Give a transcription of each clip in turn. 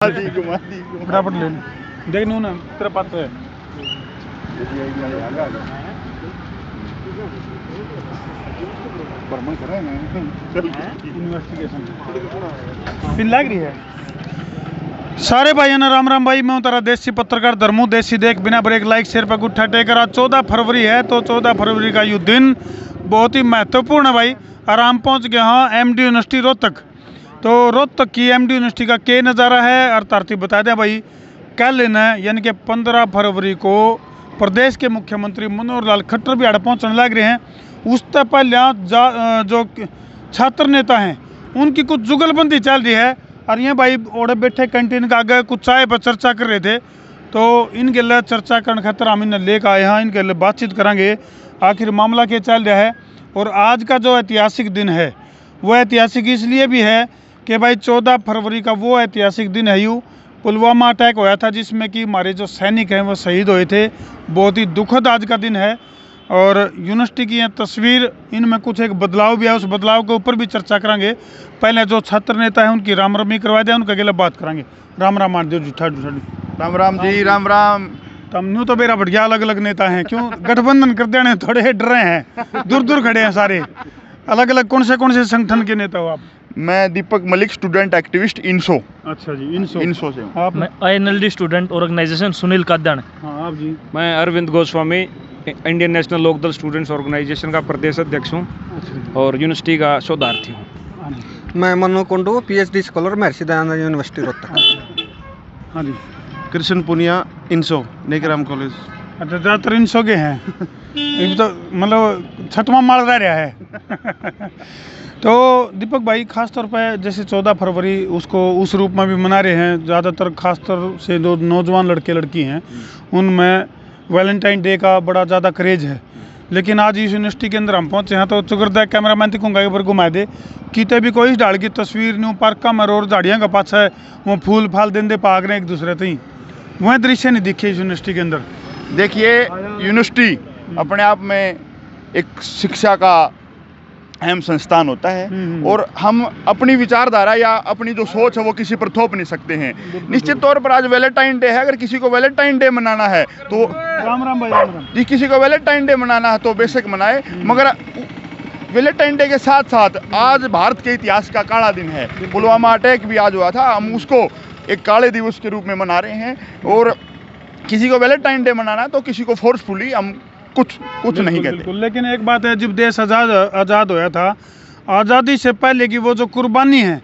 फटाफट ले देख नू ना तेरा पात्र है पिन लग रही है। सारे भाइयों ने राम राम भाई, मैं हूं तारा देसी पत्रकार धर्मू देसी देख बिना ब्रेक लाइक शेयर पर गुट्ठा टेकर। आज 14 फरवरी है तो 14 फरवरी का ये दिन बहुत ही महत्वपूर्ण है भाई। आराम पहुंच गया हाँ एमडी यूनिवर्सिटी रोहतक। तो रोहतक की एमडी यूनिवर्सिटी का क्या नज़ारा है और तरतीब बता दें भाई। कल यानी कि 15 फरवरी को प्रदेश के मुख्यमंत्री मनोहर लाल खट्टर भी आड़े पहुँचने लग रहे हैं। उससे पहले जो छात्र नेता हैं उनकी कुछ जुगलबंदी चल रही है और ये भाई ओढ़े बैठे कैंटीन का आगे कुछ चाय पर चर्चा कर रहे थे। तो इनके लिए चर्चा करने खातर हम इन्हें लेकर आए हैं, इनके लिए बातचीत करेंगे आखिर मामला क्या चल रहा है। और आज का जो ऐतिहासिक दिन है वो ऐतिहासिक इसलिए भी है कि भाई 14 फरवरी का वो ऐतिहासिक दिन है यूँ पुलवामा अटैक होया था जिसमें कि हमारे जो सैनिक हैं वो शहीद हुए थे। बहुत ही दुखद आज का दिन है और यूनिवर्सिटी की ये तस्वीर इनमें कुछ एक बदलाव भी है, उस बदलाव के ऊपर भी चर्चा करेंगे। पहले जो छात्र नेता है उनकी राम रमी करवा दें, उनके अगले बात करेंगे। राम राम मान दो जी राम राम जी राम राम। तम न्यू तो मेरा बढ़िया अलग अलग नेता हैं, क्यों गठबंधन कर देने थोड़े डर रहे हैं, दूर दूर खड़े हैं सारे अलग अलग। कौन से संगठन के नेता हो आप? मैं दीपक मलिक, स्टूडेंट एक्टिविस्ट इंसो। अच्छा जी इंसो से आप? मैं INLD student organisation Sunil Kadan. हाँ आप जी? मैं Arvind Goswami, Indian National Lokdal students organisation का प्रदेश अध्यक्ष हूँ और यूनिवर्सिटी का शोधार्थी हूँ। मैं Manu Kundu, PhD scholar, Maharshi Dayanand university Rohtak. हाँ जी। कृष्ण पुनिया, इंसो नेकराम कॉलेज। अच्छा ज़्यादातर इंसो के हैं ये तो मतलब छठवां माल रह रहा है तो दीपक भाई खास तौर पर जैसे 14 फरवरी उसको उस रूप में भी मना रहे हैं, ज़्यादातर खासतौर से जो नौजवान लड़के लड़की हैं उनमें वैलेंटाइन डे का बड़ा ज़्यादा क्रेज है। लेकिन आज इस यूनिवर्सिटी के अंदर हम पहुँचे हैं तो चुगरदा कैमरा मैन दिखूंगा एक बार घुमा दे किते भी कोई ढाल की तस्वीर नहीं पार्क का मर और झाड़ियाँ का पाछा है वो फूल फाल देंदे पाग रहे हैं एक दूसरे तई, वह दृश्य नहीं दिखे इस यूनिवर्सिटी के अंदर। देखिए यूनिवर्सिटी अपने आप में एक शिक्षा का अहम संस्थान होता है और हम अपनी विचारधारा या अपनी जो सोच है वो किसी पर थोप नहीं सकते हैं। निश्चित तौर पर आज वैलेंटाइन डे है, अगर किसी को वैलेंटाइन डे मनाना है तो राम राम भाई राम राम जी, किसी को वैलेंटाइन डे मनाना है तो बेशक मनाए, मगर वैलेंटाइन डे के साथ साथ आज भारत के इतिहास का काला दिन है। पुलवामा अटैक भी आज हुआ था, हम उसको एक काले दिवस के रूप में मना रहे हैं। और किसी को वैलेंटाइन डे मनाना है तो किसी को फोर्सफुली हम कुछ नहीं कहते। लेकिन एक बात है, जब देश आज़ाद होया था, आज़ादी से पहले की वो जो कुर्बानी है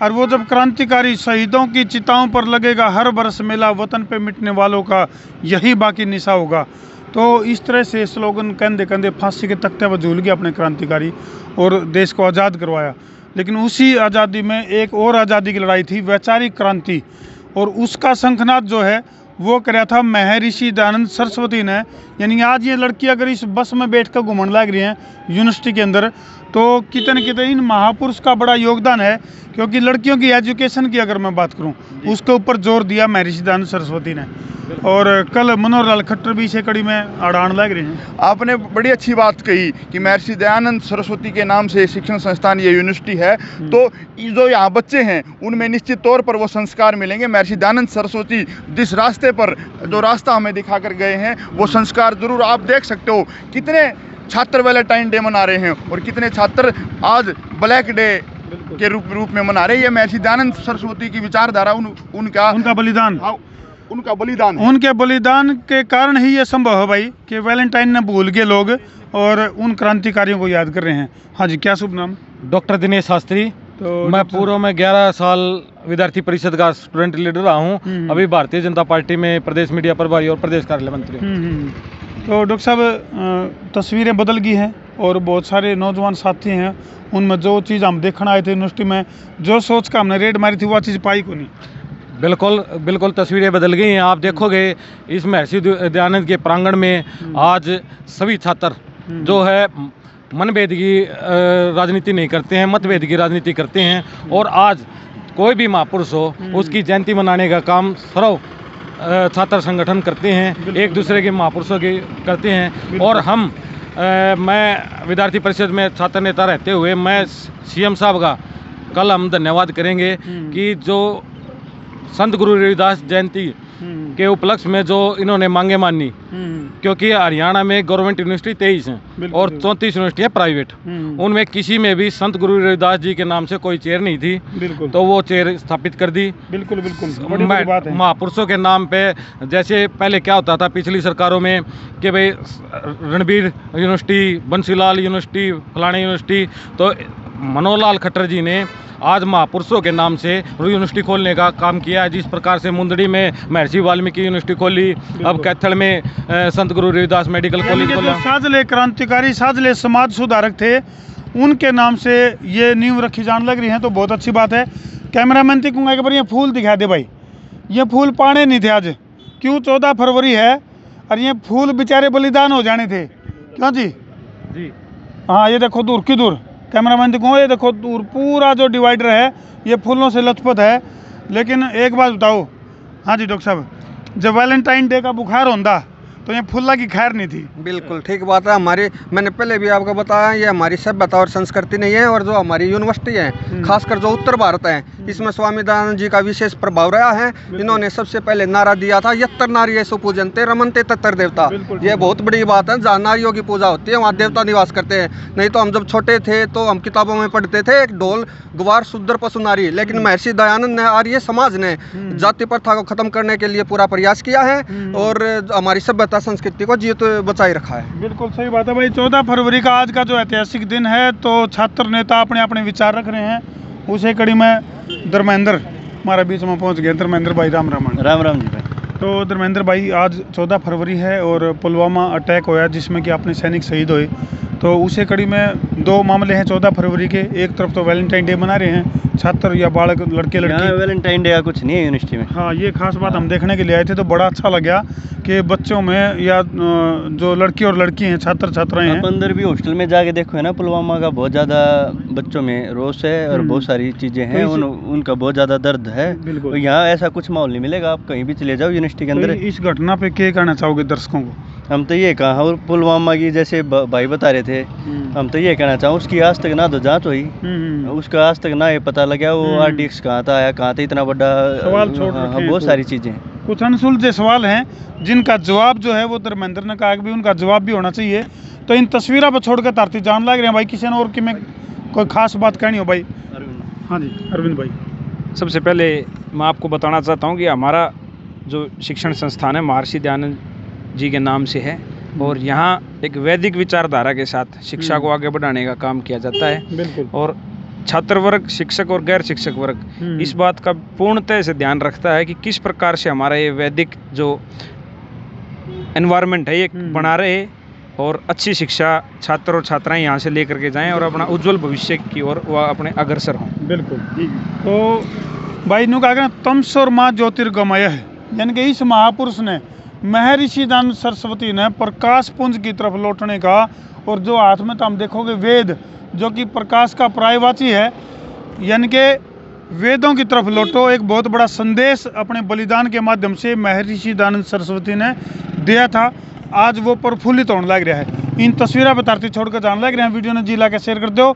और वो जब क्रांतिकारी शहीदों की चिताओं पर लगेगा हर बरस मेला, वतन पे मिटने वालों का यही बाकी निशा होगा। तो इस तरह से स्लोगन कंधे कंधे फांसी के तख्ते पर झूल गया अपने क्रांतिकारी और देश को आज़ाद करवाया। लेकिन उसी आज़ादी में एक और आज़ादी की लड़ाई थी, वैचारिक क्रांति, और उसका शंखनाद जो है वो कराया था महर्षि दयानंद सरस्वती ने। यानी आज ये लड़की अगर इस बस में बैठ कर घूमने लग रही हैं यूनिवर्सिटी के अंदर तो कितने न कितने इन महापुरुष का बड़ा योगदान है, क्योंकि लड़कियों की एजुकेशन की अगर मैं बात करूं उसके ऊपर जोर दिया महर्षि दयानंद सरस्वती ने। और कल मनोहर लाल खट्टर भी इसे कड़ी में अड़ान लग रहे हैं। आपने बड़ी अच्छी बात कही कि महर्षि दयानंद सरस्वती के नाम से शिक्षण संस्थान ये यूनिवर्सिटी है, तो जो यहाँ बच्चे हैं उनमें निश्चित तौर पर वो संस्कार मिलेंगे। महर्षि दयानंद सरस्वती जिस रास्ते पर जो रास्ता हमें दिखा कर गए हैं वो संस्कार जरूर आप देख सकते हो। कितने छात्र वैलेंटाइन डे मना रहे हैं और कितने छात्र आज ब्लैक डे के रूप में मना रहे हैं। ये महर्षि दयानंद सरस्वती की विचारधारा उनका बलिदान उनके बलिदान के कारण ही ये संभव है भाई कि वैलेंटाइन ने भूल के लोग और उन क्रांतिकारियों को याद कर रहे हैं। हाँ जी, क्या शुभ नाम? डॉक्टर दिनेश शास्त्री। तो मैं पूर्व में 11 साल विद्यार्थी परिषद का स्टूडेंट लीडर रहा हूँ। अभी भारतीय जनता पार्टी में प्रदेश मीडिया प्रभारी और प्रदेश कार्यालय मंत्री हूँ। तो डॉक्टर साहब तस्वीरें बदल गई हैं और बहुत सारे नौजवान साथी हैं, उनमें जो चीज़ हम देखना आए थे यूनिवर्सिटी में, जो सोच का हमने रेड मारी थी वो चीज़ पाई को नहीं। बिल्कुल तस्वीरें बदल गई हैं। आप देखोगे इस महर्षि दयानंद के प्रांगण में आज सभी छात्र जो है मनभेद की राजनीति नहीं करते हैं, मतभेद की राजनीति करते हैं। और आज कोई भी महापुरुष हो उसकी जयंती मनाने का काम सर्व छात्र संगठन करते हैं, एक दूसरे के महापुरुषों के करते हैं। और हम मैं विद्यार्थी परिषद में छात्र नेता रहते हुए मैं CM साहब का कल हम धन्यवाद करेंगे कि जो संत गुरु रविदास जयंती के उपलक्ष्य में जो इन्होंने मांगे मानी, क्योंकि हरियाणा में गवर्नमेंट यूनिवर्सिटी 23 हैं और 34 यूनिवर्सिटी है प्राइवेट, उनमें किसी में भी संत गुरु रविदास जी के नाम से कोई चेयर नहीं थी, तो वो चेयर स्थापित कर दी। बिल्कुल बिल्कुल, बड़ी बड़ी बात है। महापुरुषों के नाम पे, जैसे पहले क्या होता था पिछली सरकारों में कि भाई रणबीर यूनिवर्सिटी, बंसीलाल यूनिवर्सिटी, फलानी यूनिवर्सिटी, तो मनोहर लाल खट्टर जी ने आज महापुरुषों के नाम से यूनिवर्सिटी खोलने का काम किया है। जिस प्रकार से मुंदड़ी में महर्षि वाल्मीकि यूनिवर्सिटी खोली, अब कैथल में संत गुरु रविदास मेडिकल कॉलेज खोला। साजले क्रांतिकारी, साजले समाज सुधारक थे, उनके नाम से ये नींव रखी जाने लग रही है, तो बहुत अच्छी बात है। कैमरामैन से कहूँगा एक बार ये फूल दिखा दे भाई, ये फूल पाने नहीं थे आज, क्यों 14 फरवरी है और ये फूल बेचारे बलिदान हो जाने थे, क्यों जी? हाँ, ये देखो दूर की दूर, कैमरामैन देखो, ये देखो दूर पूरा जो डिवाइडर है ये फूलों से लथपथ है। लेकिन एक बात बताओ, हाँ जी डॉक्टर साहब, जब वैलेंटाइन डे का बुखार होता तो ये फुल्ला की खैर नहीं थी। बिल्कुल ठीक बात है। हमारी, मैंने पहले भी आपको बताया, ये हमारी सभ्यता और संस्कृति नहीं है, और जो हमारी यूनिवर्सिटी है, खासकर जो उत्तर भारत है, इसमें स्वामी दयानंद जी का विशेष प्रभाव रहा है। इन्होंने सबसे पहले नारा दिया था, यत्र नारी सुपूजनते रमनते तत्र देवता। ये बहुत बड़ी बात है, जहाँ नारियों की पूजा होती है वहाँ देवता निवास करते हैं। नहीं तो हम जब छोटे थे तो हम किताबों में पढ़ते थे एक ढोल ग्वार शूद्र पशु नारी, लेकिन महर्षि दयानंद ने, आर्य समाज ने जाति प्रथा को खत्म करने के लिए पूरा प्रयास किया है और हमारी सभ्यता संस्कृति को जीवित बचाए रखा है। बिल्कुल सही बात है भाई। 14 फरवरी का आज का जो ऐतिहासिक दिन है, तो छात्र नेता अपने अपने विचार रख रहे हैं। उसी कड़ी में धर्मेंद्र हमारे बीच में पहुंच गए। धर्मेंद्र भाई, राम राम। राम राम जी भाई। तो धर्मेंद्र भाई, आज 14 फरवरी है और पुलवामा अटैक होया जिसमें कि अपने सैनिक शहीद हुए, तो उसी कड़ी में दो मामले हैं 14 फरवरी के। एक तरफ तो वैलेंटाइन डे मना रहे हैं छात्र या बालक, लड़के लड़की। वैलेंटाइन डे का कुछ नहीं है यूनिवर्सिटी में। हाँ, ये खास बात हम देखने के लिए आए थे, तो बड़ा अच्छा लगा कि बच्चों में या जो लड़की और लड़की हैं, छात्र छात्राएं हैं, आप अंदर भी हॉस्टल में जाके देखो है ना, पुलवामा का बहुत ज़्यादा बच्चों में रोष है और बहुत सारी चीज़ें हैं, उनका बहुत ज़्यादा दर्द है। बिल्कुल। यहाँ ऐसा कुछ माहौल नहीं मिलेगा, आप कहीं भी चले जाओ यूनिवर्सिटी के अंदर। इस घटना पे क्या कहना चाहोगे दर्शकों को? हम तो ये कहा, पुलवामा की जैसे भाई बता रहे थे, हम तो ये कहना चाहूँ, उसकी आज तक ना तो जांच हुई, उसका आज तक ना ये पता लगा वो RDX कहाँ था, आया कहाँ था, इतना बड़ा सवाल छोड़ रखे हैं। बहुत सारी चीज़ें, कुछ अनसुलझे सवाल हैं जिनका जवाब जो है वो धर्मेंद्र ने कहा कि भी उनका जवाब भी होना चाहिए। तो इन तस्वीरों पर छोड़कर तारती जान लग रहे हैं भाई। किसी ने और कि में कोई खास बात कहनी हो भाई? हाँ जी अरविंद भाई। सबसे पहले मैं आपको बताना चाहता हूँ कि हमारा जो शिक्षण संस्थान है महर्षि दयानंद जी के नाम से है, और यहाँ एक वैदिक विचारधारा के साथ शिक्षा को आगे बढ़ाने का काम किया जाता है। बिल्कुल। और छात्र वर्ग, शिक्षक और गैर शिक्षक वर्ग इस बात का पूर्णतः से ध्यान रखता है कि किस प्रकार से हमारा ये वैदिक जो एनवायरनमेंट है ये बना रहे और अच्छी शिक्षा छात्र और छात्राएं यहाँ से लेकर के जाएं और अपना उज्जवल भविष्य की ओर वह अपने अग्रसर हों। बिल्कुल। तो भाई नु कहा तमसोर माँ ज्योतिर्गमय है, यानी कि इस महापुरुष ने, महर्षि दयानंद सरस्वती ने प्रकाश पुंज की तरफ लौटने का, और जो हाथ में तो हम देखोगे वेद जो कि प्रकाश का पर्यायवाची है, यानी कि वेदों की तरफ लौटो, एक बहुत बड़ा संदेश अपने बलिदान के माध्यम से महर्षि दयानंद सरस्वती ने दिया था। आज वो प्रफुल्लित होने लग रहा है। इन तस्वीरों पर तारती छोड़कर जाने लग रहे हैं। वीडियो ने जिला के शेयर कर दो,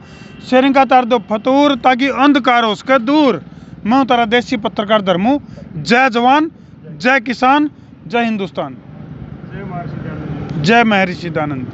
शेयरिंग का तार दो फतूर, ताकि अंधकार हो उसके दूर। मैं तारा देसी पत्रकार धर्मू। जय जवान, जय किसान, जय हिंदुस्तान, जय महर्षि दयानंद।